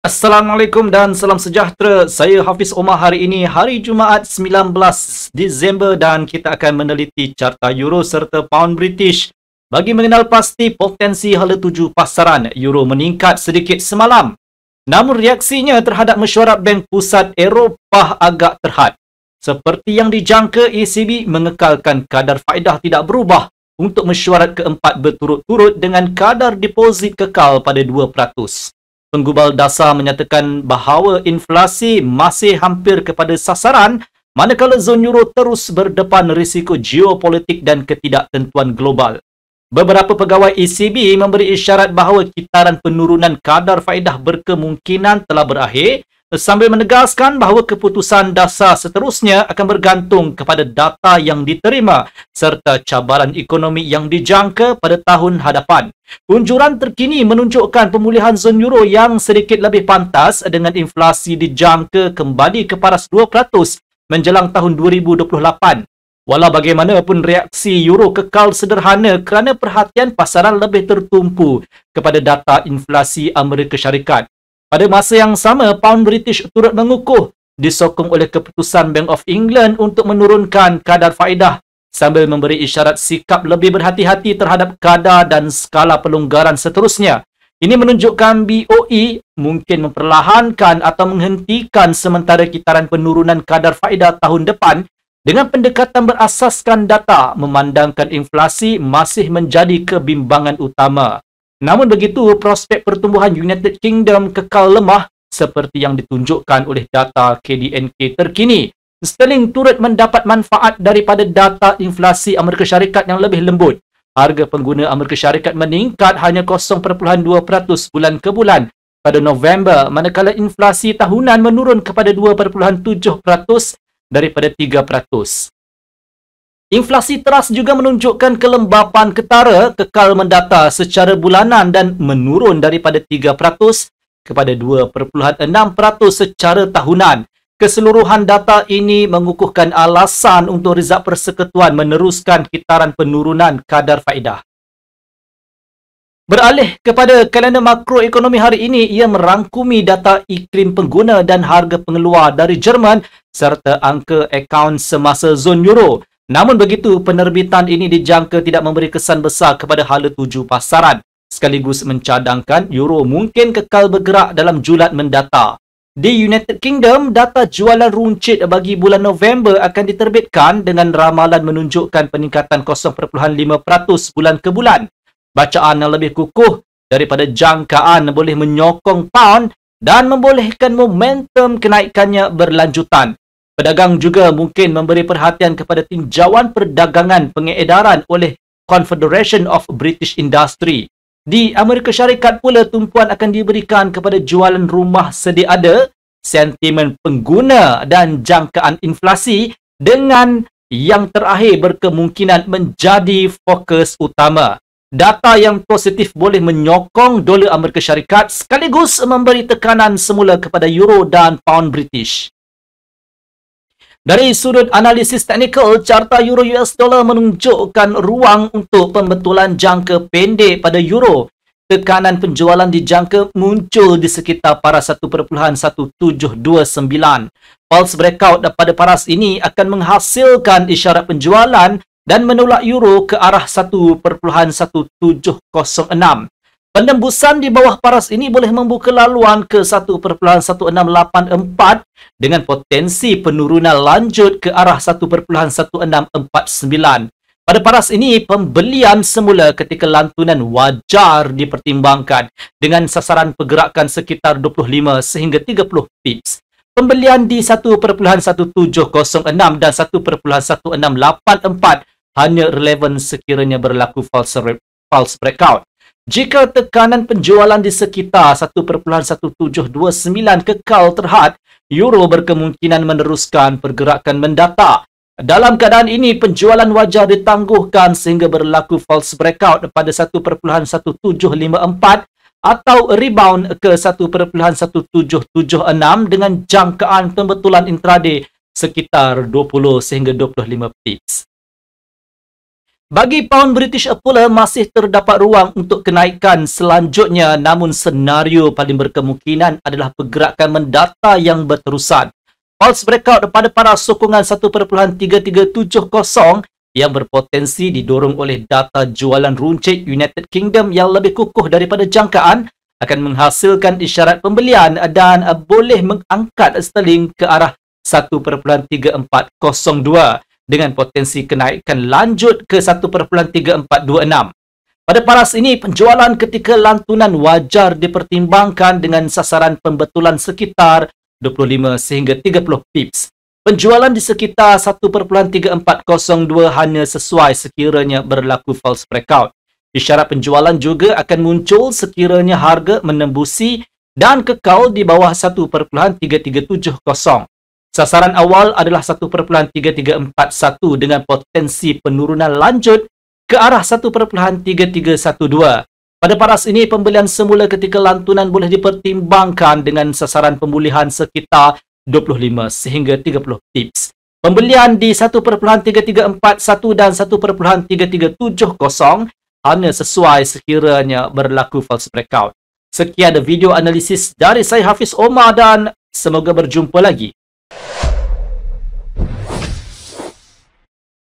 Assalamualaikum dan salam sejahtera. Saya Hafiz Omar. Hari ini hari Jumaat 19 Disember dan kita akan meneliti carta Euro serta Pound British bagi mengenal pasti potensi hala tuju pasaran. Euro meningkat sedikit semalam. Namun reaksinya terhadap mesyuarat Bank Pusat Eropah agak terhad. Seperti yang dijangka, ECB mengekalkan kadar faedah tidak berubah untuk mesyuarat keempat berturut-turut dengan kadar deposit kekal pada 2%. Penggubal dasar menyatakan bahawa inflasi masih hampir kepada sasaran manakala zon euro terus berdepan risiko geopolitik dan ketidaktentuan global. Beberapa pegawai ECB memberi isyarat bahawa kitaran penurunan kadar faedah berkemungkinan telah berakhir sambil menegaskan bahawa keputusan dasar seterusnya akan bergantung kepada data yang diterima serta cabaran ekonomi yang dijangka pada tahun hadapan. Unjuran terkini menunjukkan pemulihan zon euro yang sedikit lebih pantas dengan inflasi dijangka kembali ke paras 2% menjelang tahun 2028. Walau bagaimanapun, reaksi euro kekal sederhana kerana perhatian pasaran lebih tertumpu kepada data inflasi Amerika Syarikat. Pada masa yang sama, Pound British turut mengukuh disokong oleh keputusan Bank of England untuk menurunkan kadar faedah sambil memberi isyarat sikap lebih berhati-hati terhadap kadar dan skala pelonggaran seterusnya. Ini menunjukkan BOE mungkin memperlahankan atau menghentikan sementara kitaran penurunan kadar faedah tahun depan dengan pendekatan berasaskan data memandangkan inflasi masih menjadi kebimbangan utama. Namun begitu, prospek pertumbuhan United Kingdom kekal lemah seperti yang ditunjukkan oleh data KDNK terkini. Sterling turut mendapat manfaat daripada data inflasi Amerika Syarikat yang lebih lembut. Harga pengguna Amerika Syarikat meningkat hanya 0.2% bulan ke bulan pada November, manakala inflasi tahunan menurun kepada 2.7% daripada 3%. Inflasi teras juga menunjukkan kelembapan ketara kekal mendata secara bulanan dan menurun daripada 3% kepada 2.6% secara tahunan. Keseluruhan data ini mengukuhkan alasan untuk Rizab Persekutuan meneruskan kitaran penurunan kadar faedah. Beralih kepada kalender makroekonomi hari ini, ia merangkumi data iklim pengguna dan harga pengeluar dari Jerman serta angka akaun semasa zon euro. Namun begitu, penerbitan ini dijangka tidak memberi kesan besar kepada hala tuju pasaran, sekaligus mencadangkan euro mungkin kekal bergerak dalam julat mendata. Di United Kingdom, data jualan runcit bagi bulan November akan diterbitkan dengan ramalan menunjukkan peningkatan 0.5% bulan ke bulan. Bacaan yang lebih kukuh daripada jangkaan boleh menyokong pound dan membolehkan momentum kenaikannya berlanjutan. Pedagang juga mungkin memberi perhatian kepada tinjauan perdagangan pengedaran oleh Confederation of British Industry. Di Amerika Syarikat pula, tumpuan akan diberikan kepada jualan rumah sedia ada, sentimen pengguna dan jangkaan inflasi dengan yang terakhir berkemungkinan menjadi fokus utama. Data yang positif boleh menyokong dolar Amerika Syarikat sekaligus memberi tekanan semula kepada euro dan pound British. Dari sudut analisis teknikal, carta euro US dollar menunjukkan ruang untuk pembetulan jangka pendek pada euro. Tekanan penjualan dijangka muncul di sekitar paras 1.1729. Pulse breakout pada paras ini akan menghasilkan isyarat penjualan dan menolak euro ke arah 1.1706. Penembusan di bawah paras ini boleh membuka laluan ke 1.1684 dengan potensi penurunan lanjut ke arah 1.1649. Pada paras ini, pembelian semula ketika lantunan wajar dipertimbangkan dengan sasaran pergerakan sekitar 25 sehingga 30 pips. Pembelian di 1.1706 dan 1.1684 hanya relevan sekiranya berlaku false breakout. Jika tekanan penjualan di sekitar 1.1729 kekal terhad, euro berkemungkinan meneruskan pergerakan mendata. Dalam keadaan ini, penjualan wajar ditangguhkan sehingga berlaku false breakout pada 1.1754 atau rebound ke 1.1776 dengan jangkaan pembetulan intraday sekitar 20 sehingga 25 pips. Bagi pound British pula masih terdapat ruang untuk kenaikan selanjutnya, namun senario paling berkemungkinan adalah pergerakan mendata yang berterusan. False breakout pada paras sokongan 1.3370 yang berpotensi didorong oleh data jualan runcit United Kingdom yang lebih kukuh daripada jangkaan akan menghasilkan isyarat pembelian dan boleh mengangkat sterling ke arah 1.3402 dengan potensi kenaikan lanjut ke 1.3426. Pada paras ini, penjualan ketika lantunan wajar dipertimbangkan dengan sasaran pembetulan sekitar 25 sehingga 30 pips. Penjualan di sekitar 1.3402 hanya sesuai sekiranya berlaku false breakout. Isyarat penjualan juga akan muncul sekiranya harga menembusi dan kekal di bawah 1.3370. Sasaran awal adalah 1.3341 dengan potensi penurunan lanjut ke arah 1.3312. Pada paras ini, pembelian semula ketika lantunan boleh dipertimbangkan dengan sasaran pemulihan sekitar 25 sehingga 30 pips. Pembelian di 1.3341 dan 1.3370 hanya sesuai sekiranya berlaku false breakout. Sekian video analisis dari saya Hafiz Omar dan semoga berjumpa lagi.